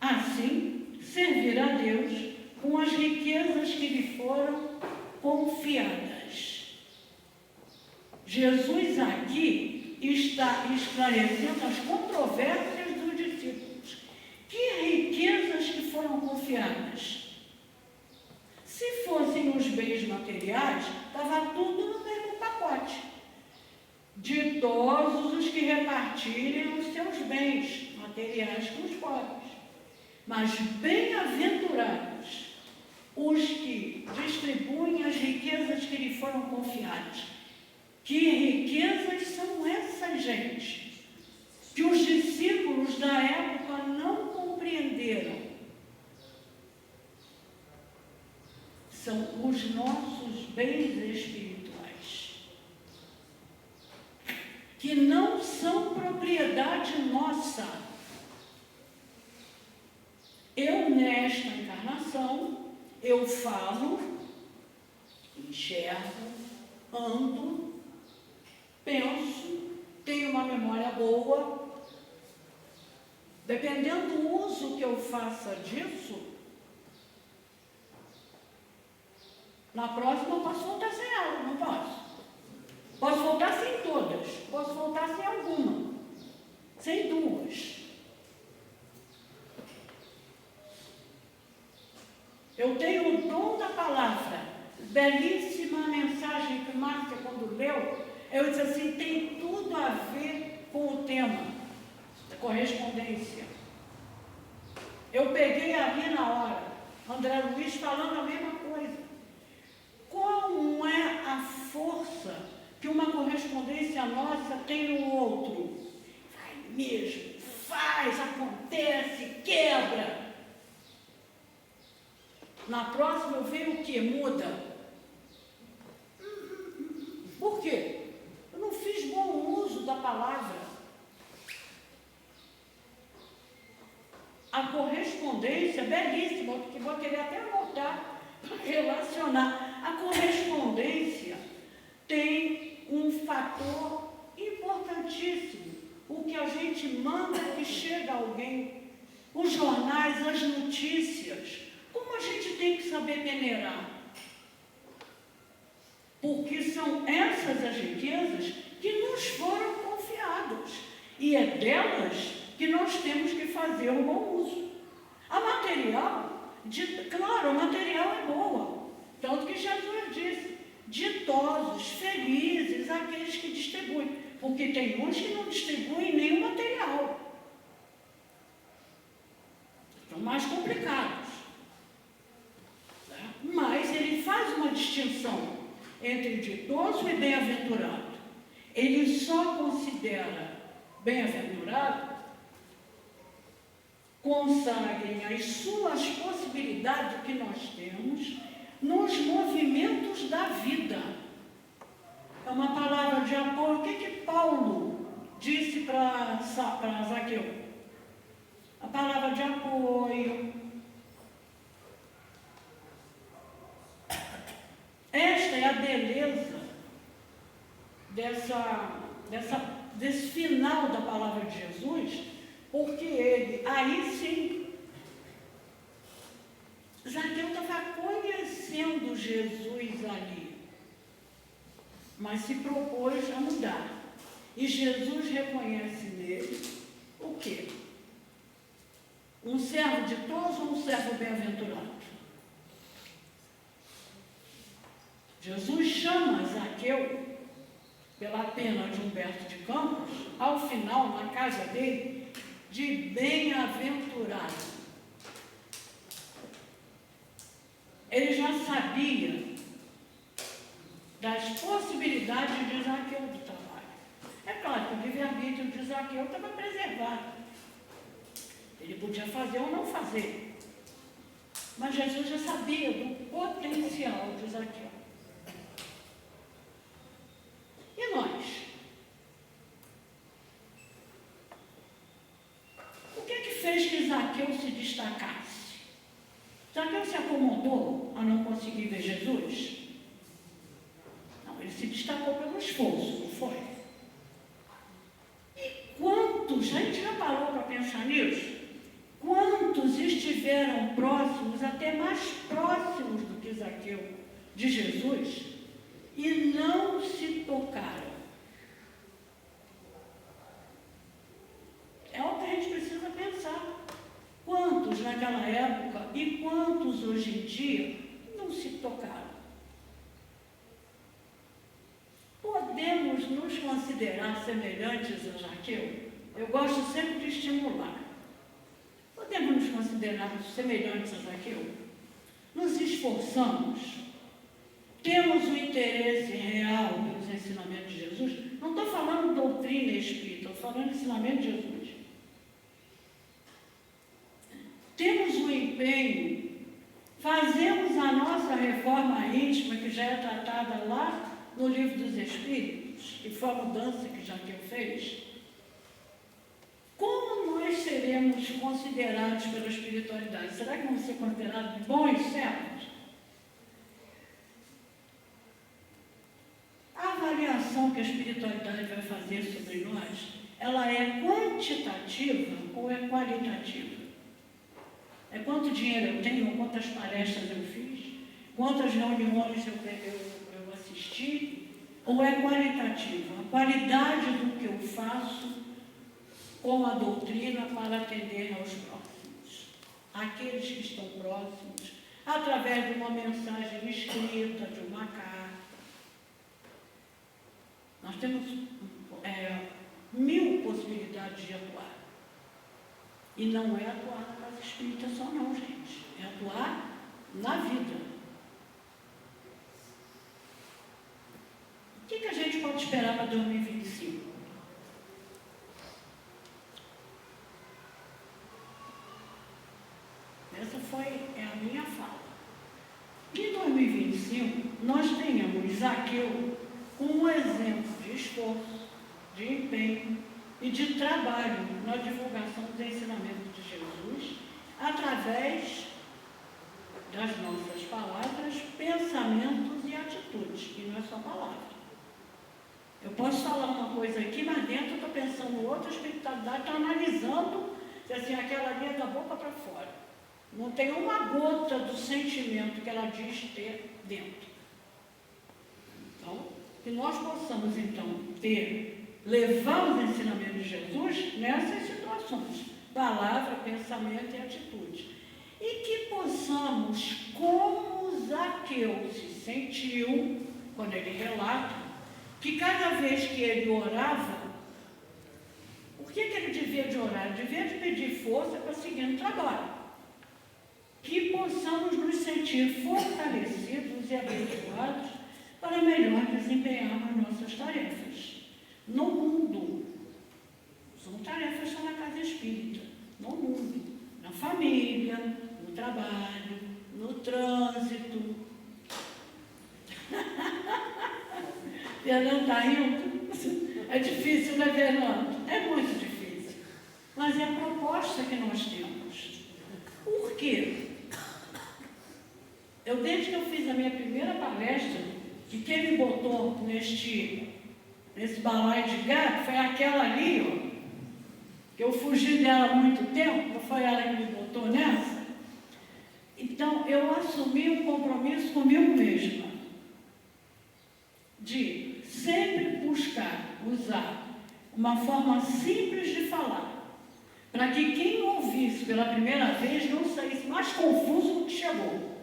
assim, servir a Deus com as riquezas que lhe foram confiadas. Jesus aqui está esclarecendo as controvérsias dos discípulos. Que riquezas que foram confiadas? Se fossem os bens materiais, estava tudo no mesmo pacote. Ditosos os que repartirem os seus bens materiais com os pobres. Mas bem-aventurados os que distribuem as riquezas que lhe foram confiadas. Que riquezas são essas, gente? Que os discípulos da época não compreenderam. São os nossos bens espirituais, que não são propriedade nossa. Eu, nesta encarnação, eu falo, enxergo, ando, penso, tenho uma memória boa. Dependendo do uso que eu faça disso, na próxima eu posso voltar sem ela, não posso? Posso voltar sem todas, posso voltar sem alguma, sem duas. Eu tenho o dom da palavra. Belíssima mensagem que Márcia, quando leu, eu disse assim, tem tudo a ver com o tema da correspondência. Eu peguei ali na hora, André Luiz falando a mesma coisa. Como é a força que uma correspondência nossa tem no outro? Vai mesmo, faz, acontece, quebra. Na próxima eu vejo o que? Muda. Por quê? Eu não fiz bom uso da palavra. A correspondência é belíssima, que vou querer até voltar para relacionar. A correspondência tem um fator importantíssimo. O que a gente manda que chega a alguém. Os jornais, as notícias. Como a gente tem que saber peneirar? Porque são essas as riquezas que nos foram confiadas. E é delas que nós temos que fazer um bom uso. A material, claro, a material é boa. Tanto que Jesus disse, ditosos, felizes, aqueles que distribuem. Porque tem uns que não distribuem nenhum material. São mais complicados. Mas ele faz uma distinção entre ditoso e bem-aventurado. Ele só considera bem-aventurado, consagrem as suas possibilidades que nós temos nos movimentos da vida. É uma palavra de apoio. O que Paulo disse para Zaqueu? A palavra de apoio. Esta é a beleza desse final da palavra de Jesus, porque ele, aí sim, Zaqueu estava conhecendo Jesus ali, mas se propôs a mudar. E Jesus reconhece nele o quê? Um servo ditoso ou um servo bem-aventurado? Jesus chama Zaqueu, pela pena de Humberto de Campos, ao final, na casa dele, de bem-aventurado. Ele já sabia das possibilidades de Zaqueu do trabalho. É claro que o livre-arbítrio de Zaqueu estava preservado. Ele podia fazer ou não fazer. Mas Jesus já sabia do potencial de Zaqueu. E nós? O que é que fez que Zaqueu se destacasse? Zaqueu se acomodou a não conseguir ver Jesus? Não, ele se destacou pelo esforço, não foi? E quantos, a gente já parou para pensar nisso? Quantos estiveram próximos, até mais próximos do que Zaqueu, de Jesus, e não se tocaram? É o que a gente precisa pensar. Quantos naquela época e quantos hoje em dia não se tocaram? Podemos nos considerar semelhantes a Zaqueu? Eu gosto sempre de estimular. Podemos nos considerar semelhantes a Zaqueu? Nos esforçamos? Temos o interesse real pelos ensinamentos de Jesus? Não estou falando doutrina espírita, estou falando ensinamento de Jesus. Temos o empenho, fazemos a nossa reforma íntima, que já é tratada lá no Livro dos Espíritos, que foi a mudança que Zaqueu fez. Como nós seremos considerados pela espiritualidade? Será que vamos ser considerados bons servos? A avaliação que a espiritualidade vai fazer sobre nós, ela é quantitativa ou é qualitativa? É quanto dinheiro eu tenho, quantas palestras eu fiz, quantas reuniões eu assisti, ou é qualitativa? A qualidade do que eu faço com a doutrina para atender aos próximos, aqueles que estão próximos, através de uma mensagem escrita, de uma carta. Nós temos 1000 possibilidades de atuar. E não é atuar na casa espírita só não, gente. É atuar na vida. O que a gente pode esperar para 2025? Essa é a minha fala. Em 2025, nós tenhamos Zaqueu como um exemplo de esforço, de empenho e de trabalho na divulgação dos ensinamentos de Jesus, através das nossas palavras, pensamentos e atitudes, e não é só palavra. Eu posso falar uma coisa aqui, mas dentro eu estou pensando outra, a espiritualidade está analisando se assim, aquela ali é da boca para fora. Não tem uma gota do sentimento que ela diz ter dentro. Então, que nós possamos, então, levar os ensinamentos de Jesus nessas situações, palavra, pensamento e atitude. E que possamos, como Zaqueu se sentiu, quando ele relata, que cada vez que ele orava, o que ele devia de orar? Ele devia de pedir força para seguir no trabalho. Que possamos nos sentir fortalecidos e abençoados para melhor desempenharmos nossas tarefas. No mundo, são tarefas só na casa espírita, no mundo, na família, no trabalho, no trânsito. Fernando está rindo? É difícil, né, Fernando? É muito difícil. Mas é a proposta que nós temos. Por quê? Desde que eu fiz a minha primeira palestra, que quem me botou nesse balaio de gato foi aquela ali, ó, que eu fugi dela há muito tempo, não foi ela que me botou nessa? Então, eu assumi um compromisso comigo mesma de sempre buscar usar uma forma simples de falar, para que quem ouvisse pela primeira vez não saísse mais confuso do que chegou.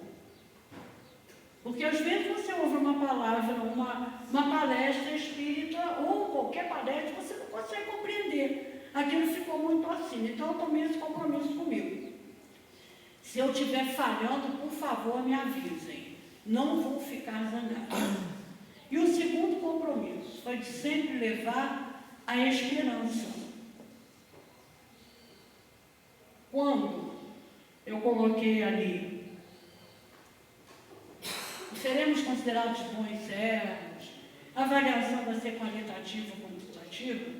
Porque às vezes você ouve uma palavra, uma palestra espírita ou qualquer palestra, você não consegue compreender. Aquilo ficou muito assim. Então eu tomei esse compromisso comigo. Se eu estiver falhando, por favor, me avisem. Não vou ficar zangada. E o segundo compromisso foi de sempre levar a esperança. Quando eu coloquei ali, seremos considerados bons servos, a avaliação vai ser qualitativa ou quantitativa,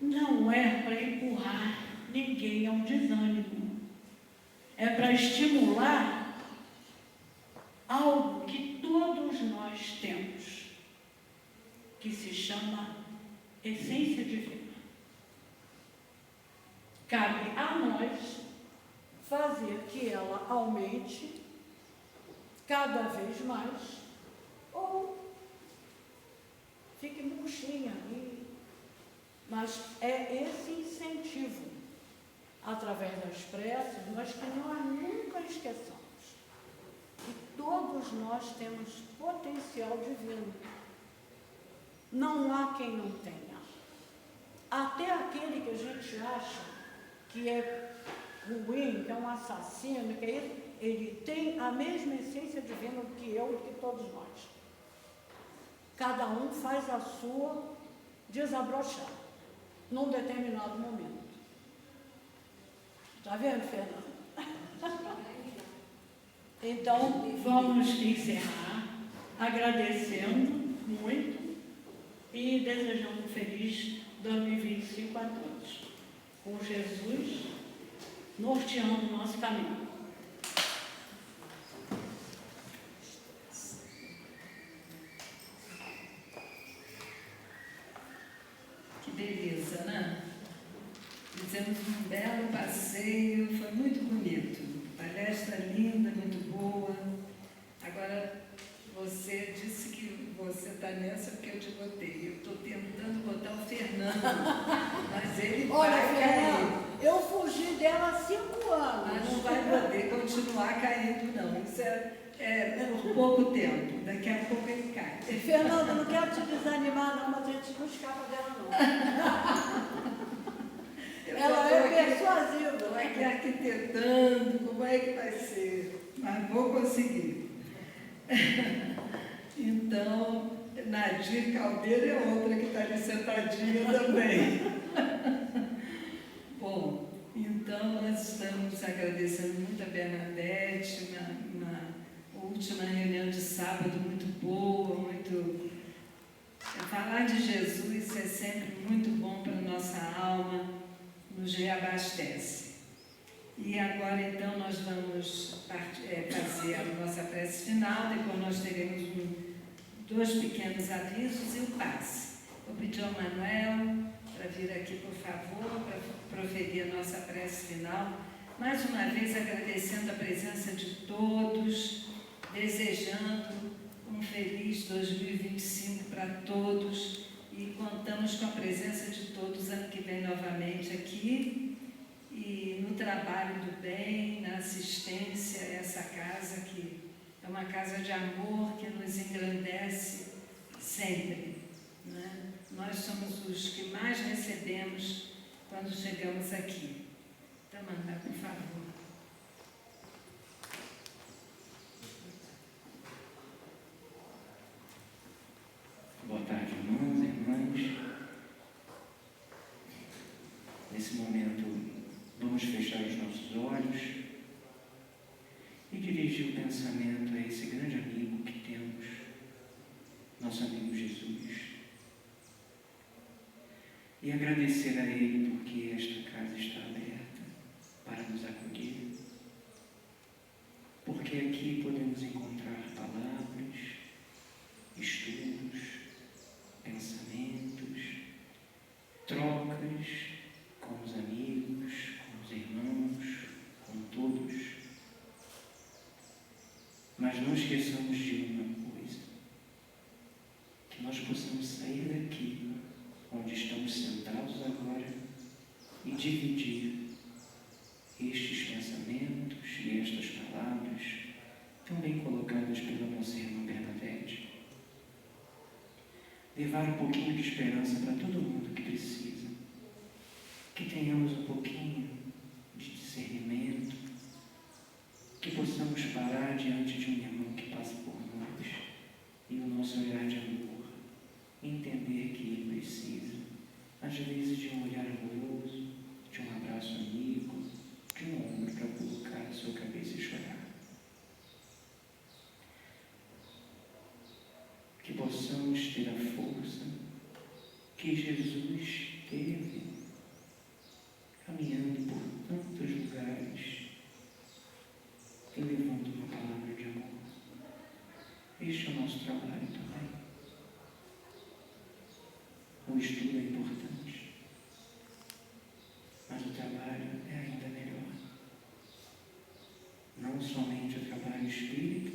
não é para empurrar ninguém ao desânimo. É para estimular algo que todos nós temos, que se chama essência divina. Cabe a nós fazer que ela aumente cada vez mais, ou fique murchinha ali. Mas é esse incentivo, através das preces, mas que nós nunca esqueçamos que todos nós temos potencial divino. Não há quem não tenha. Até aquele que a gente acha que é ruim, que é um assassino, que é isso, ele tem a mesma essência divina do que eu e que todos nós. Cada um faz a sua desabrochar num determinado momento. Está vendo, Fernanda? Então, vamos encerrar agradecendo muito e desejando um feliz 2025 a todos. Com Jesus norteando o nosso caminho. Que beleza, né? Fizemos um belo passeio, foi muito bonito. Palestra linda, muito boa. Agora, você disse que você está nessa porque eu te botei. Eu estou tentando botar o Fernando, mas ele Olha, vai cair. Eu fugi dela há 5 anos. Mas não vai poder continuar caindo, não. Isso é por pouco tempo. Daqui a pouco ele cai. Fernanda, não quero te desanimar, não, mas a gente não escapa dela, não. Ela é persuasiva. Estou aqui arquitetando, como é que vai ser? Mas vou conseguir. Então, Nadir Caldeira é outra que está ali sentadinha também. Bom, então nós estamos agradecendo muito a Bernadette na última reunião de sábado, muito boa, muito... Falar de Jesus é sempre muito bom para a nossa alma, nos reabastece. E agora, então, nós vamos fazer a nossa prece final, depois nós teremos 2 pequenos avisos e o passe. Vou pedir ao Manuel para vir aqui, por favor, para proferir a nossa prece final. Mais uma vez, agradecendo a presença de todos, desejando um feliz 2025 para todos e contamos com a presença de todos ano que vem novamente aqui e no trabalho do bem, na assistência a essa casa que é uma casa de amor que nos engrandece sempre, né? Nós somos os que mais recebemos quando chegamos aqui. Então, Manuel, por favor. Boa tarde, irmãos e irmãs. Nesse momento, vamos fechar os nossos olhos e dirigir o pensamento a esse grande amigo que temos, nosso amigo Jesus. E agradecer a Ele porque esta casa está aberta para nos acolher, porque aqui podemos encontrar palavras, estudos, pensamentos, trocas com os amigos, com os irmãos, com todos. nós possamos sair daqui, onde estamos sentados agora, e dividir estes pensamentos e estas palavras, também colocadas pela nossa irmã Bernadette. Levar um pouquinho de esperança para todo mundo que precisa. Que tenhamos um pouquinho de discernimento, que possamos parar diante de um irmão que passa por nós e o nosso olhar de amor, entender que ele precisa, às vezes, de um olhar amoroso, de um abraço amigo, de um ombro para colocar a sua cabeça e chorar. Que possamos ter a força que Jesus teve, caminhando por tantos lugares e levando uma palavra de amor. Este é o nosso trabalho também. O estudo é importante, mas o trabalho é ainda melhor. Não somente o trabalho espírita,